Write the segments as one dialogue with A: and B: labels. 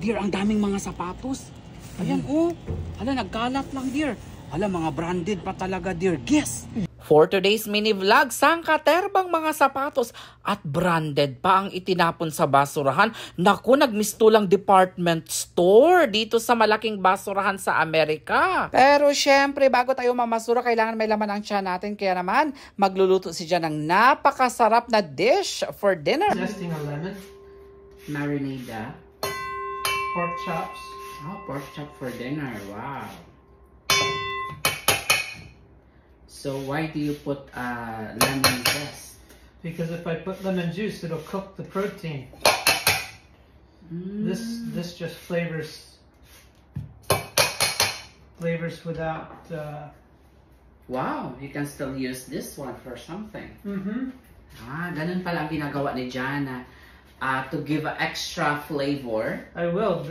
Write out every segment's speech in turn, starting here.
A: dear, ang daming mga sapatos. Ayan, oh. Hala, nagkalat lang, dear. Hala, mga branded pa talaga, dear. Guess! For today's mini vlog, sangkaterbang mga sapatos at branded pa ang itinapon sa basurahan. Naku, nagmistulang department store dito sa malaking basurahan sa Amerika. Pero syempre, bago tayo mamasura, kailangan may laman ang tiyan natin. Kaya naman, magluluto si Jan ng napakasarap na dish for dinner.
B: Zesting a lemon.
A: Marinada.
B: Pork chops.
A: Oh, pork chop for dinner. Wow. So why do you put lemon zest?
B: Because if I put lemon juice, it'll cook the protein. This just flavors without.
A: Wow, you can still use this one for something. Ganun pala ang ginagawa ni Jana to give an extra flavor.
B: I will.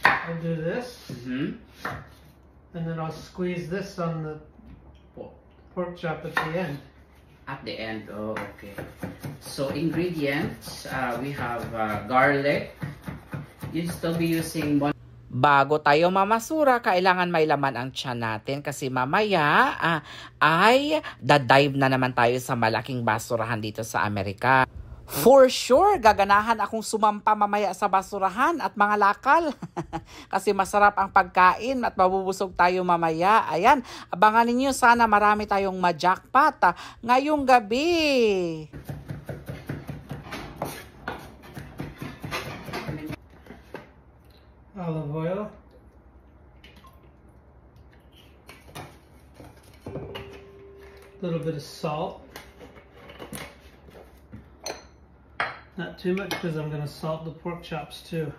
B: I'll do this, and then I'll squeeze this on the pork chop at the end.
A: At the end, oh, okay. So ingredients, we have garlic. You'll still be using one. Bago tayo mamasura, kailangan may laman ang tiyan natin kasi mamaya ay dadive na naman tayo sa malaking basurahan dito sa Amerika. For sure, gaganahan akong sumampa mamaya sa basurahan at mga lakal. Kasi masarap ang pagkain at mabubusog tayo mamaya. Ayan, abangan ninyo, sana marami tayong ma-jackpot ngayong gabi.
B: Olive oil. A little bit of salt. Not too much because I'm going to salt the pork chops too.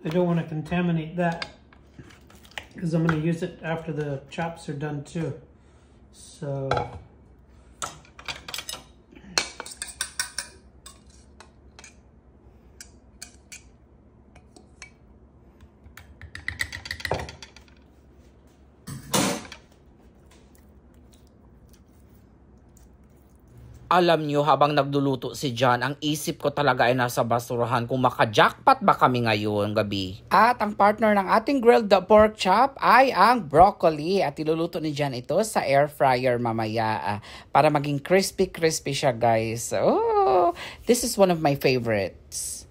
B: I don't want to contaminate that because I'm going to use it after the chops are done too. So
A: alam nyo, habang nagluluto si John, ang isip ko talaga ay nasa basurahan kung maka-jackpot ba kami ngayon gabi. At ang partner ng ating grilled pork chop ay ang broccoli. At iluluto ni John ito sa air fryer mamaya para maging crispy siya, guys. Oh, this is one of my favorites.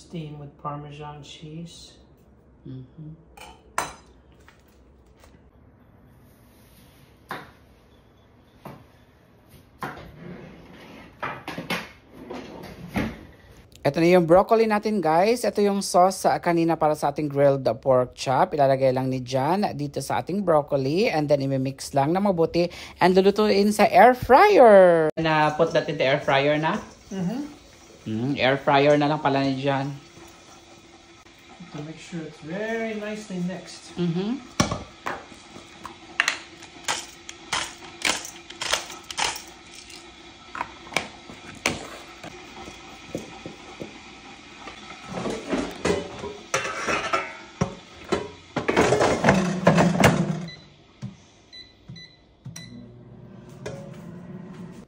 B: steam with Parmesan cheese.
A: Ito na yung broccoli natin, guys. Ito yung sauce kanina para sa ating grilled pork chop. Ilalagay lang ni John dito sa ating broccoli. And then imimix lang na mabuti. And lulutuin sa air fryer. Na put that in the air fryer na? Air fryer na lang pala ni John.
B: To make sure it's very nicely mixed.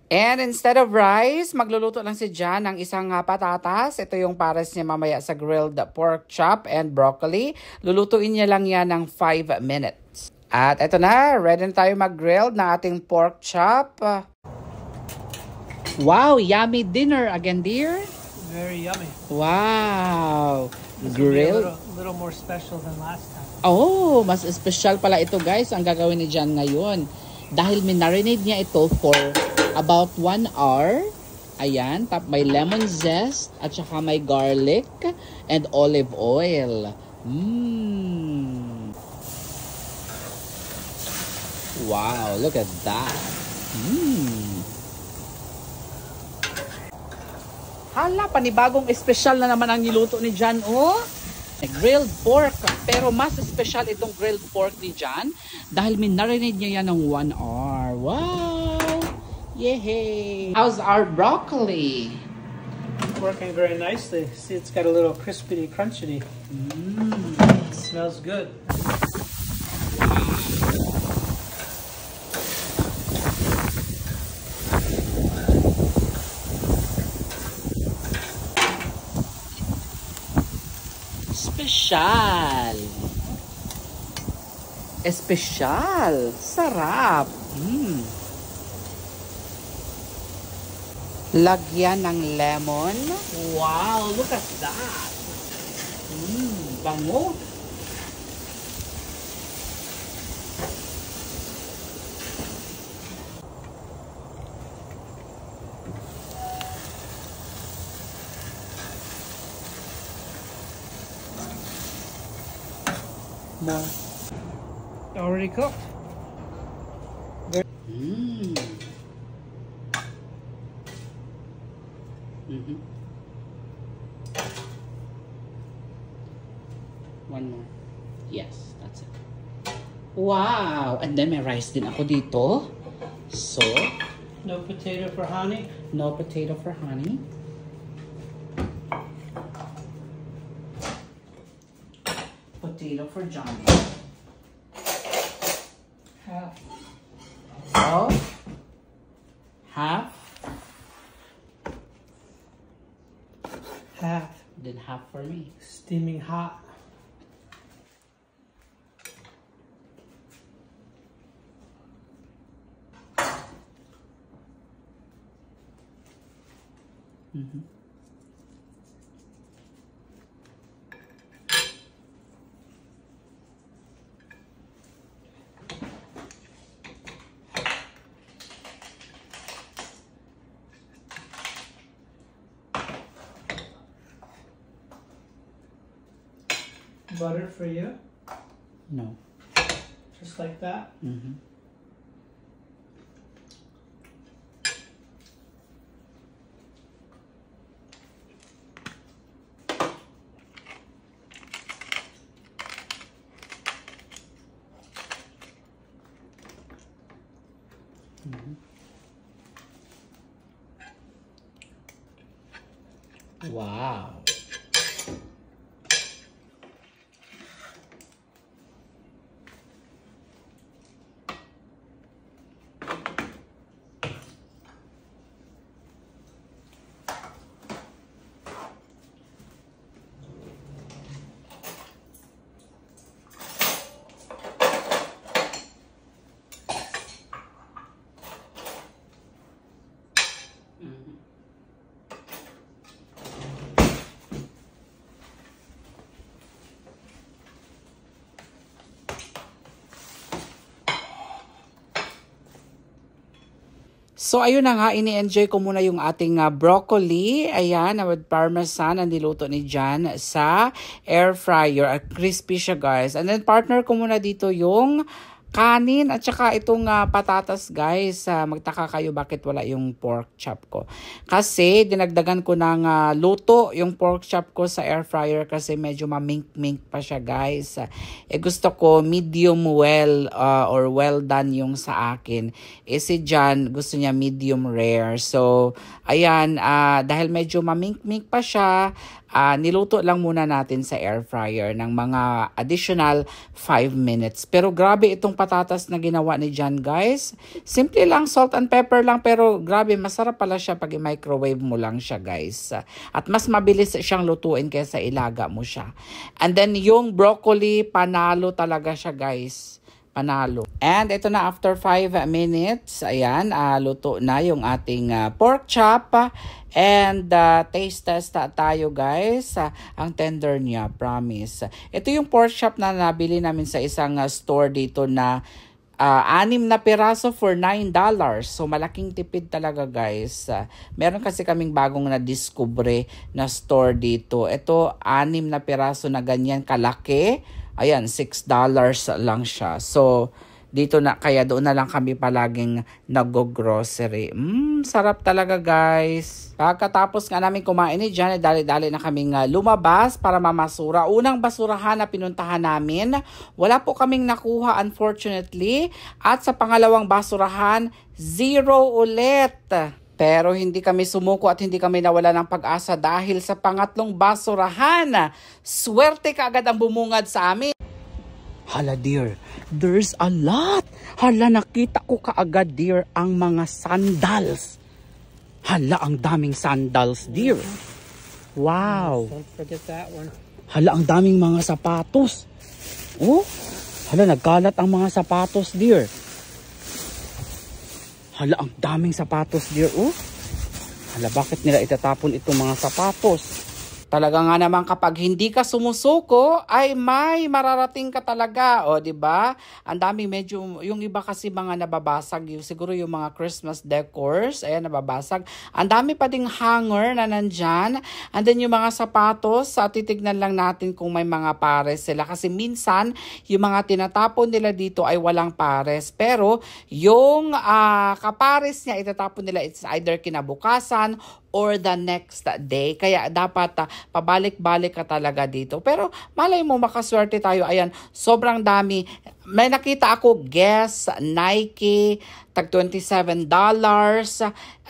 A: And instead of rice, magluluto lang si John ng isang patatas. Ito yung pares niya mamaya sa grilled pork chop and broccoli. Lulutuin niya lang yan ng 5 minutes. At ito na, ready na tayo mag-grilled ng ating pork chop. Wow, yummy dinner again, dear.
B: Very yummy.
A: Wow.
B: This
A: Grilled.
B: will be a little more special than last time.
A: Oh, mas special pala ito, guys, ang gagawin ni John ngayon. Dahil minarinade niya ito for about 1 hour. Ayan, may lemon zest at saka may garlic and olive oil. Wow, look at that. Hala, panibagong espesyal na naman ang niluto ni John, oh. Grilled pork, pero mas espesyal itong grilled pork ni John dahil minarinate niya yan ng 1 hour. Wow! Yay! How's our broccoli?
B: Working very nicely. See, it's got a little crispity, crunchy. It smells good.
A: Espesyal. Espesyal. Sarap. Lagyan ng lemon. Wow, look at that. Bango.
B: More. Already cooked.
A: One more. Yes, that's it. Wow! And then may rice din ako dito. So,
B: No potato for honey.
A: no potato for honey. Potato for Johnny.
B: Half.
A: Oh, half.
B: Half.
A: Then half for me.
B: Steaming hot. Butter for you.
A: No.
B: Just like that.
A: Wow. So, ayun na nga, ini-enjoy ko muna yung ating broccoli. Ayan, with parmesan na niluto ni John sa air fryer. Crispy siya, guys. And then, partner ko muna dito yung kanin at saka itong patatas, guys. Magtaka kayo bakit wala yung pork chop ko. Kasi dinagdagan ko ng luto yung pork chop ko sa air fryer kasi medyo mamink-mink pa siya, guys. Gusto ko medium well or well done yung sa akin. Si John gusto niya medium rare. So, ayan, dahil medyo mamink-mink pa siya, niluto lang muna natin sa air fryer ng mga additional 5 minutes. Pero grabe itong patatas na ginawa ni John, guys. Simple lang, salt and pepper lang, pero grabe, masarap pala siya pag i-microwave mo lang siya, guys. At mas mabilis siyang lutuin kaysa ilaga mo siya. And then yung broccoli, panalo talaga siya, guys. Panalo. And ito na, after 5 minutes, ayan, luto na yung ating pork chop. And taste test tayo, guys. Ang tender niya, promise. Ito yung pork chop na nabili namin sa isang store dito na 6 na piraso for $9. So, malaking tipid talaga, guys. Meron kasi kaming bagong na-discover na store dito. Ito, 6 na piraso na ganyan kalaki. Ayan, $6 lang siya. So, dito na, kaya doon na lang kami palaging nag-grocery. Sarap talaga, guys. Pagkatapos nga namin kumain ni Jan, dali-dali na kaming lumabas para mamasura. Unang basurahan na pinuntahan namin, wala po kaming nakuha unfortunately. At sa pangalawang basurahan, 0 ulit. Pero hindi kami sumuko at hindi kami nawala ng pag-asa dahil sa pangatlong basurahan, swerte kaagad ang bumungad sa amin. Hala dear, there's a lot. Hala, nakita ko kaagad dear ang mga sandals. Hala, ang daming sandals dear. Wow.
B: Don't forget that one.
A: Hala, ang daming mga sapatos. Oh, hala, nagkalat ang mga sapatos dear. Hala, ang daming sapatos dear. Oh, hala, bakit nila itatapon itong mga sapatos? Talaga nga naman kapag hindi ka sumusuko ay may mararating ka talaga, o di ba? Ang dami medyo yung iba kasi mga nababasag, yung siguro yung mga Christmas decors, ayan nababasag. Ang dami pa ding hanger na nandyan. And then yung mga sapatos, titignan lang natin kung may mga pares sila kasi minsan yung mga tinatapon nila dito ay walang pares. Pero yung kapares niya itatapon nila it's either kinabukasan or the next day. Kaya dapat pabalik-balik ka talaga dito. Pero malay mo makaswerte tayo. Ayan, sobrang dami. May nakita ako, Guess, Nike, tag $27.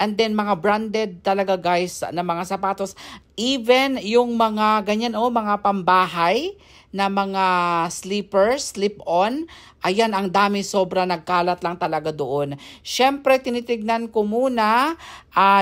A: And then mga branded talaga guys na mga sapatos. Even yung mga ganyan mga pambahay na mga slippers, slip-on. Ayan, ang dami, sobra nagkalat lang talaga doon. Syempre, tinitignan ko muna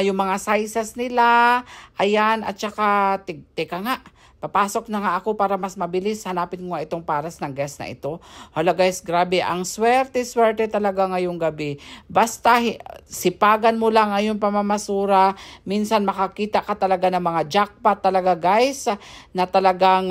A: yung mga sizes nila. Ayan, at saka, teka nga, papasok na nga ako para mas mabilis. Hanapin ko nga itong pares ng Guess na ito. Hala guys, grabe, ang swerte-swerte talaga ngayong gabi. Basta sipagan mo lang ngayong pamamasura. Minsan makakita ka talaga ng mga jackpot talaga guys, na talagang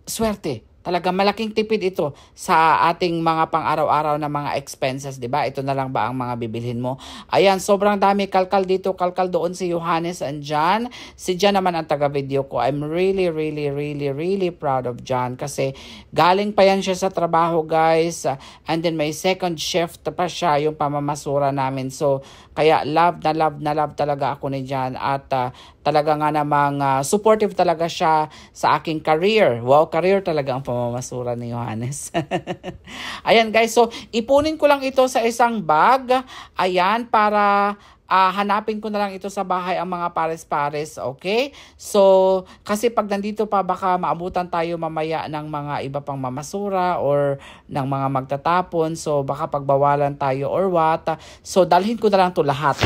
A: swerte. Talaga malaking tipid ito sa ating mga pang-araw-araw na mga expenses, 'di ba? Ito na lang ba ang mga bibilhin mo? Ayan, sobrang dami, kalkal dito, kalkal doon si Johannes and John. Si John naman ang taga-video ko. I'm really proud of John kasi galing pa yan siya sa trabaho, guys. And then may second shift pa siya yung pamamasura namin. So, kaya love talaga ako ni John at talaga nga namang supportive talaga siya sa aking career. Wow, career talaga ang pamamasura ni Johannes. Ayan guys, so ipunin ko lang ito sa isang bag. Ayan, para hanapin ko na lang ito sa bahay ang mga pares-pares, okay? So, kasi pag nandito pa baka maabutan tayo mamaya ng mga iba pang mamasura or ng mga magtatapon. So, baka pagbawalan tayo or what. So, dalhin ko na lang to lahat.